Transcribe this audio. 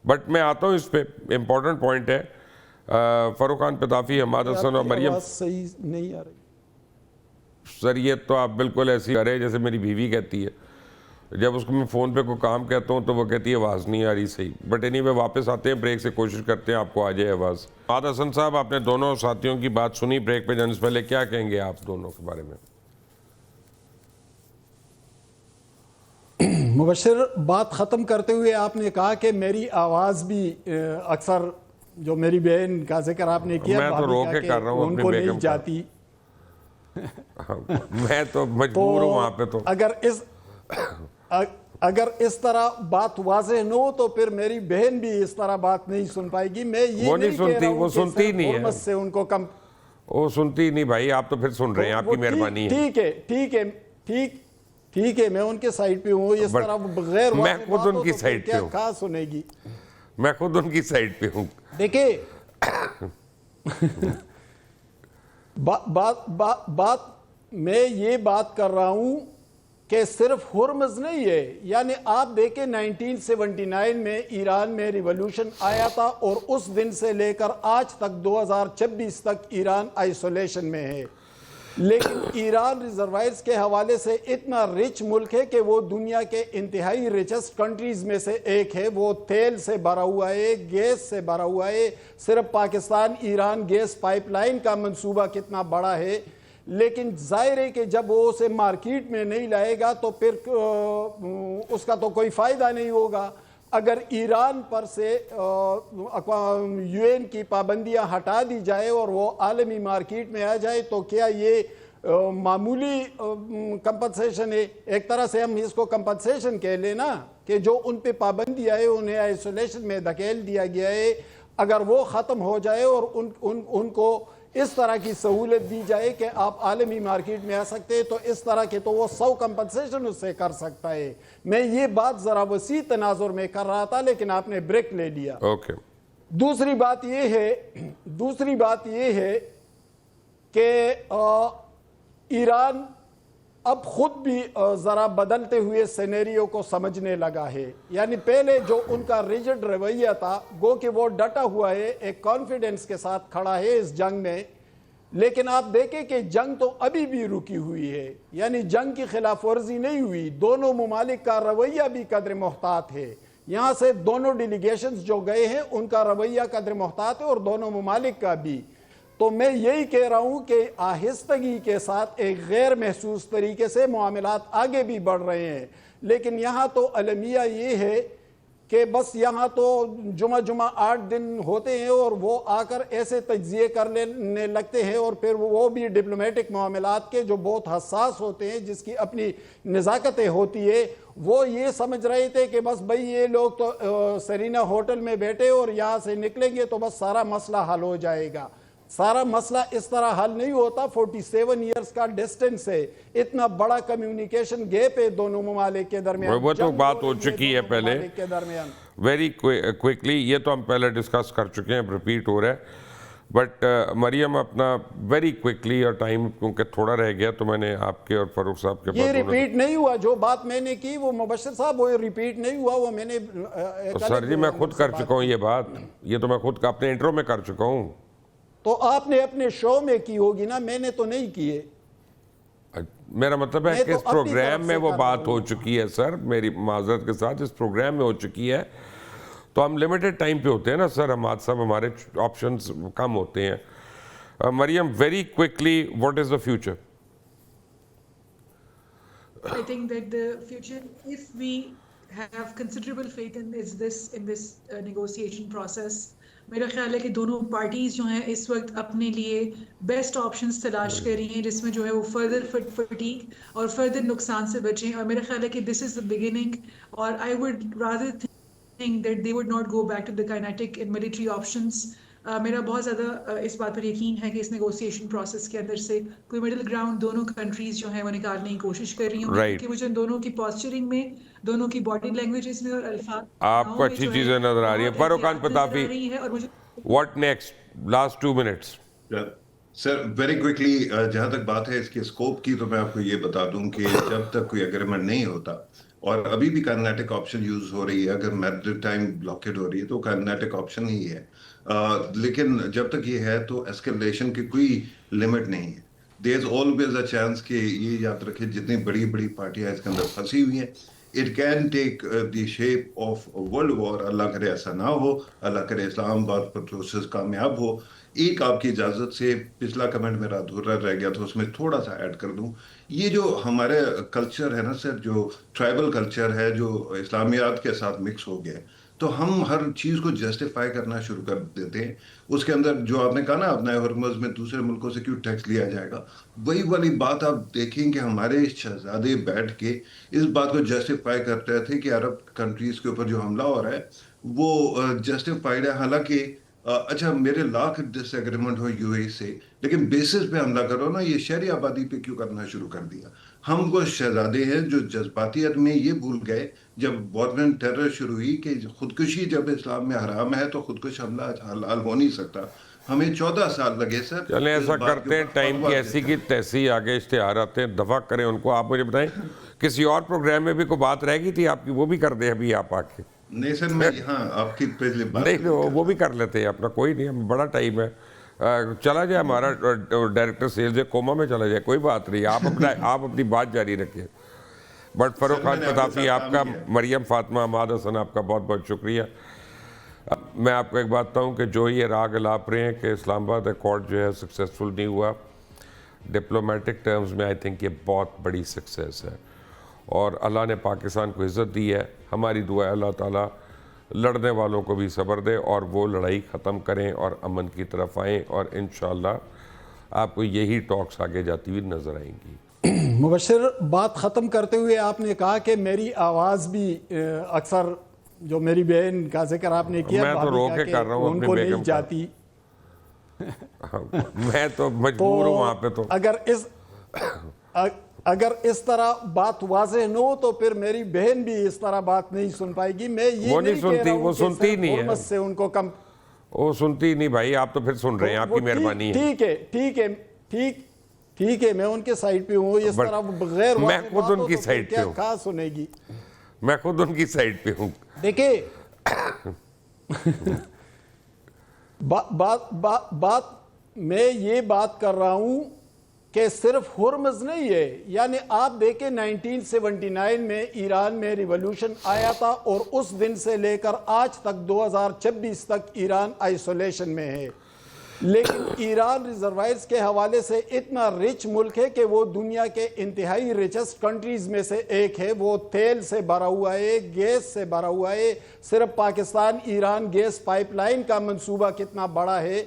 But میں آتا ہوں اس پہ امپورٹنٹ پوائنٹ ہے فاروق خان پتافی، حماد حسن اور مریم. صحیح نہیں آ رہی سر یہ تو آپ بالکل ایسی کر رہے ہیں جیسے میری بیوی کہتی ہے. جب اس کو میں فون پہ کوئی کام کہتا ہوں تو وہ کہتی ہے آواز نہیں آ رہی صحیح. بٹ اینی وے واپس آتے ہیں بریک سے، کوشش کرتے ہیں آپ کو آ جائے آواز. حماد حسن صاحب، آپ نے دونوں ساتھیوں کی بات سنی بریک پہ جانے سے پہلے، کیا کہیں گے آپ دونوں کے بارے میں؟ مبشر، بات ختم کرتے ہوئے آپ نے کہا کہ میری آواز بھی اکثر جو میری بہن کا ذکر آپ نے کیا، میں تو رو کے کر رہا ہوں ان اپنی کو بیگم نہیں جاتی. میں تو مجبور ہوں وہاں پہ. تو اگر اس طرح بات واضح نہ ہو تو پھر میری بہن بھی اس طرح بات نہیں سن پائے گی. میں یہ نہیں کہہ رہا ہوں وہ سنتی نہیں ہے، حرمت سے ان کو کم، وہ سنتی نہیں بھائی. آپ تو پھر سن رہے ہیں، آپ کی مہربانی ہے. ٹھیک ہے، میں ان کے سائڈ پہ ہوں. اس طرح غیر میں واضح خود بات ان ہو کی تو سائڈ پہ کیا ہوں. کہاں سنے گی. میں خود ان کی سائڈ پہ ہوں. دیکھیں بات میں یہ بات کر رہا ہوں کہ صرف ہرمز نہیں ہے. یعنی آپ دیکھیں 1979 میں ایران میں ریولوشن آیا تھا اور اس دن سے لے کر آج تک 2026 تک ایران آئسولیشن میں ہے. لیکن ایران ریزروائرز کے حوالے سے اتنا رچ ملک ہے کہ وہ دنیا کے انتہائی ریچسٹ کنٹریز میں سے ایک ہے. وہ تیل سے بھرا ہوا ہے، گیس سے بھرا ہوا ہے. صرف Pakistan Iran gas pipeline کا منصوبہ کتنا بڑا ہے. لیکن ظاہر ہے کہ جب وہ اسے مارکیٹ میں نہیں لائے گا تو پھر اس کا تو کوئی فائدہ نہیں ہوگا. اگر ایران پر سے یو این کی پابندیاں ہٹا دی جائے اور وہ عالمی مارکیٹ میں آ جائے تو کیا یہ معمولی کمپنسیشن ہے؟ ایک طرح سے ہم اس کو کمپنسیشن کہہ لیں نا، کہ جو ان پہ پابندی آئے انہیں آئسولیشن میں دھکیل دیا گیا ہے. اگر وہ ختم ہو جائے اور ان کو اس طرح کی سہولت دی جائے کہ آپ عالمی مارکیٹ میں آ سکتے ہیں تو اس طرح کے تو وہ 100 کمپنسیشن اس سے کر سکتا ہے. میں یہ بات ذرا وسیع تناظر میں کر رہا تھا لیکن آپ نے بریک لے لیا. دوسری بات یہ ہے کہ ایران اب خود بھی ذرا بدلتے ہوئے سینیریو کو سمجھنے لگا ہے. یعنی پہلے جو ان کا ریجڈ رویہ تھا، گو کہ وہ ڈٹا ہوا ہے، ایک کانفیڈنس کے ساتھ کھڑا ہے اس جنگ میں. لیکن آپ دیکھیں کہ جنگ تو ابھی بھی رکی ہوئی ہے. یعنی جنگ کی خلاف ورزی نہیں ہوئی. دونوں ممالک کا رویہ بھی قدر محتاط ہے. یہاں سے دونوں ڈیلیگیشنز جو گئے ہیں ان کا رویہ قدر محتاط ہے اور دونوں ممالک کا بھی. تو میں یہی کہہ رہا ہوں کہ آہستگی کے ساتھ ایک غیر محسوس طریقے سے معاملات آگے بھی بڑھ رہے ہیں. لیکن یہاں تو المیہ یہ ہے کہ بس یہاں تو جمعہ 8 دن ہوتے ہیں اور وہ آ کر ایسے تجزیے کرنے لگتے ہیں اور پھر وہ بھی ڈپلومیٹک معاملات کے جو بہت حساس ہوتے ہیں، جس کی اپنی نزاکتیں ہوتی ہے. وہ یہ سمجھ رہے تھے کہ بس بھئی یہ لوگ تو سرینا ہوٹل میں بیٹھے اور یہاں سے نکلیں گے تو بس سارا مسئلہ حل ہو جائے گا. سارا مسئلہ اس طرح حل نہیں ہوتا. 47 ایئرز کا ڈسٹنس ہے، اتنا بڑا کمیونیکیشن گیپ ہے دونوں ممالک کے درمیان. وہ تو بات ہو چکی ہے پہلے ویری کوئکلی. یہ تو ہم پہلے ڈسکس کر چکے ہیں، ریپیٹ ہو رہا ہے. بٹ مریم اپنا ویری کوئکلی، اور ٹائم کیونکہ تھوڑا رہ گیا تو میں نے آپ کے اور فاروق صاحب کے یہ ریپیٹ نہیں ہوا. جو بات میں نے کی وہ مبشر صاحب وہ ریپیٹ نہیں ہوا. وہ میں نے سر جی میں خود کر چکا ہوں یہ بات. یہ تو میں خود اپنے انٹرو میں کر چکا ہوں. تو آپ نے اپنے شو میں کی ہوگی نا، میں نے تو نہیں کیے. میرا مطلب ہے کہ اس پروگرام میں وہ بات ہو چکی ہے سر. میری معذرت کے ساتھ اس پروگرام میں ہو چکی ہے. تو ہم لیمیٹڈ ٹائم پہ ہوتے ہیں نا سر حماد صاحب، ہمارے آپشنز کم ہوتے ہیں. Maryam very quickly, what is the future? I think that the future, if we have considerable faith in this negotiation process, میرا خیال ہے کہ دونوں پارٹیز جو ہیں اس وقت اپنے لیے بیسٹ آپشنز تلاش کر رہی ہیں جس میں جو ہے وہ فردر فٹیگ اور فردر نقصان سے بچیں. اور میرا خیال ہے کہ دس از دا بگننگ. اور I would rather think that they would not go back to the kinetic and military options. میرا بہت زیادہ اس بات پر یقین ہے کہ اس نیگوسیشن پروسیس کے اندر سے کوئی مڈل گراؤنڈ دونوں کنٹریز جو ہیں وہ نکالنے کی کوشش کر رہی ہوں گی. کیونکہ مجھے دونوں کی پاسچرنگ میں، دونوں کی باڈی لینگویجز میں اور الفاظ آپ کو اچھی چیزیں نظر آ رہی ہیں. Farooq Khan Pitafi, what next? Last 2 minutes. Sir very quickly, جہاں تک بات ہے اس کے اسکوپ کی تو میں آپ کو یہ بتا دوں کہ جب تک کوئی اگریمنٹ نہیں ہوتا اور ابھی بھی کائنیٹک آپشن یوز ہو رہی ہے. اگر میری ٹائم بلاکیڈ ہو رہی ہے تو کائنیٹک آپشن ہی ہے. لیکن جب تک یہ ہے تو ایسکیلیشن کی کوئی لمٹ نہیں ہے. دیر از آلویز اے چانس کہ یہ یاد رکھے جتنی بڑی بڑی پارٹیاں اس کے اندر پھنسی ہوئی ہیں, it can take the shape of world war. Allah کرے ایسا نہ ہو, اللہ کرے اسلام آباد پر پروسیس کامیاب ہو. ایک آپ کی اجازت سے پچھلا کمنٹ میرا ادھورا رہ گیا تو اس میں تھوڑا سا ایڈ کر دوں. یہ جو ہمارے کلچر ہے نا سر, جو ٹرائبل کلچر ہے جو اسلامیات کے ساتھ مکس ہو گیا, تو ہم ہر چیز کو جسٹیفائی کرنا شروع کر دیتے ہیں. اس کے اندر جو آپ نے کہا نا اپنا ہرمز میں دوسرے ملکوں سے کیوں ٹیکس لیا جائے گا, وہی والی بات آپ دیکھیں کہ ہمارے شہزادے بیٹھ کے اس بات کو جسٹیفائی کرتے تھے کہ عرب کنٹریز کے اوپر جو حملہ ہو رہا ہے وہ جسٹیفائڈ ہے. حالانکہ اچھا میرے لاکھ ڈس ایگریمنٹ ہو یو اے سے, لیکن بیسس پہ حملہ کرو نا, یہ شہری آبادی پہ کیوں کرنا شروع کر دیا؟ ہم وہ شہزادے ہیں جو جذباتیت میں یہ بھول گئے جب وارن ٹیرر شروع ہوئی کہ خودکشی جب اسلام میں حرام ہے تو خودکش حملہ حلال ہو نہیں سکتا. ہمیں 14 سال لگے سر. چلیں ایسا کرتے ہیں, ٹائم کی ایسی کی تیسی آگے اشتہار آتے ہیں, دفع کریں ان کو. آپ مجھے بتائیں کسی اور پروگرام میں بھی کوئی بات رہ گئی تھی آپ کی, وہ بھی کر دیں ابھی آپ آ کے. نہیں سر, میں یہاں آپ کی پہلے بات نہیں وہ بھی کر لیتے ہیں اپنا, کوئی نہیں, ہم بڑا ٹائم ہے. چلا جائے ہمارا ڈائریکٹر سیلز کوما میں چلا جائے, کوئی بات نہیں, آپ اپنی بات جاری رکھیں. بٹ فروخ خان پتافی آپ کا, مریم فاطمہ, حماد حسن آپ کا بہت بہت شکریہ. میں آپ کو ایک بات بتاؤں کہ جو یہ راگ الاپ رہے ہیں کہ اسلام آباد ایکارڈ جو ہے سکسیسفل نہیں ہوا, ڈپلومیٹک ٹرمز میں آئی تھنک یہ بہت بڑی سکسیس ہے, اور اللہ نے پاکستان کو عزت دی ہے. ہماری دعا ہے اللہ تعالیٰ لڑنے والوں کو بھی صبر دے اور وہ لڑائی ختم کریں اور امن کی طرف آئیں, اور انشاءاللہ آپ کو یہی ٹاکس آگے جاتی ہوئی نظر آئیں گی. مبشر, بات ختم کرتے ہوئے آپ نے کہا کہ میری آواز بھی اکثر, جو میری بہن کا ذکر آپ نے کیا, میں تو رو کے کر رہا ہوں ان اپنی کو بیگم نہیں جاتی. میں تو مجبور ہوں وہاں پہ. تو اگر اس طرح بات واضح نہ ہو تو پھر میری بہن بھی اس طرح بات نہیں سن پائے گی. میں یہ وہ نہیں کہہ رہا ہوں وہ سنتی نہیں ہے, حرمت سے ان کو کم, وہ سنتی نہیں بھائی, آپ تو پھر سن رہے ہیں, آپ کی مہربانی ہے. ٹھیک ہے, میں ان کے سائیڈ پہ ہوں. اس طرح غیر میں واضح خود بات ان ہو کی تو سائیڈ پہ کیا ہوں, کہاں سنے گی. میں خود ان کی سائیڈ پہ ہوں. دیکھیں بات میں یہ بات کر رہا ہوں کہ صرف ہرمز نہیں ہے. یعنی آپ دیکھیں 1979 میں ایران میں ریولوشن آیا تھا, اور اس دن سے لے کر آج تک 2026 تک ایران آئسولیشن میں ہے. لیکن ایران ریزروائرز کے حوالے سے اتنا رچ ملک ہے کہ وہ دنیا کے انتہائی ریچسٹ کنٹریز میں سے ایک ہے. وہ تیل سے بھرا ہوا ہے, گیس سے بھرا ہوا ہے. صرف Pakistan Iran gas pipeline کا منصوبہ کتنا بڑا ہے